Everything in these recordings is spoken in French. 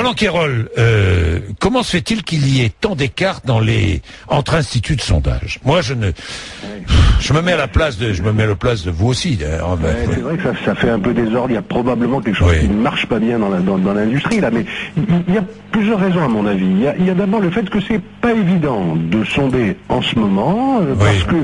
Roland Quérol, comment se fait-il qu'il y ait tant d'écart entre instituts de sondage? Moi, je me mets à la place de vous aussi. C'est vrai que ça fait un peu désordre. Il y a probablement quelque chose qui ne marche pas bien dans l'industrie là, mais il y a plusieurs raisons à mon avis. Il y a d'abord le fait que c'est pas évident de sonder en ce moment, parce que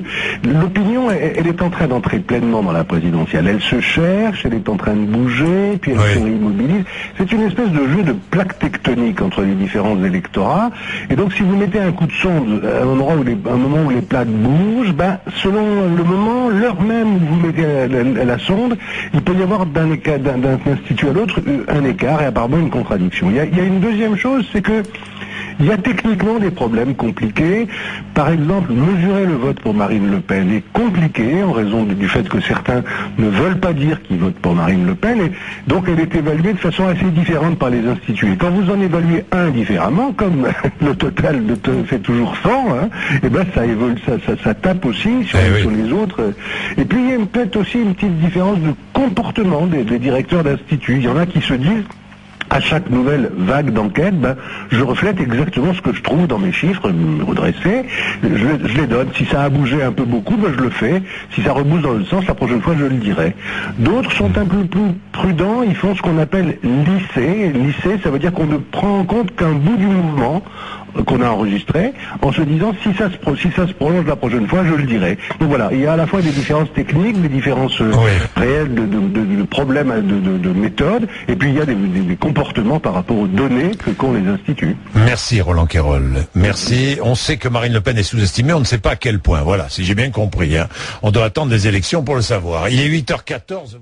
l'opinion, elle est en train d'entrer pleinement dans la présidentielle. Elle se cherche, elle est en train de bouger, puis elle se réimmobilise. C'est une espèce de jeu de plaque tectonique entre les différents électorats. Et donc, si vous mettez un coup de sonde à un moment où les plaques bougent, selon le moment, l'heure même où vous mettez la sonde, il peut y avoir d'un institut à l'autre un écart et apparemment une contradiction. Il y a une deuxième chose, c'est que il y a techniquement des problèmes compliqués. Par exemple, mesurer le vote pour Marine Le Pen est compliqué en raison du fait que certains ne veulent pas dire qu'ils votent pour Marine Le Pen, et donc elle est évaluée de façon assez différente par les instituts. Et quand vous en évaluez un différemment, comme le total fait toujours 100, et ça évolue, ça tape aussi sur les autres. Et puis il y a peut-être aussi une petite différence de comportement des directeurs d'instituts. Il y en a qui se disent, à chaque nouvelle vague d'enquête, je reflète exactement ce que je trouve dans mes chiffres redressés, je les donne. Si ça a bougé un peu beaucoup, je le fais. Si ça rebouge dans le sens, la prochaine fois, je le dirai. D'autres sont un peu plus prudents, ils font ce qu'on appelle lisser. Lisser, ça veut dire qu'on ne prend en compte qu'un bout du mouvement qu'on a enregistré, en se disant si ça se prolonge la prochaine fois, je le dirai. Donc voilà, il y a à la fois des différences techniques, des différences réelles de problèmes de méthode, et puis il y a des comportements par rapport aux données qu'ont les instituts. Merci Roland Quérol. Merci. On sait que Marine Le Pen est sous-estimée, on ne sait pas à quel point. Voilà, si j'ai bien compris. On doit attendre des élections pour le savoir. Il est 8h14.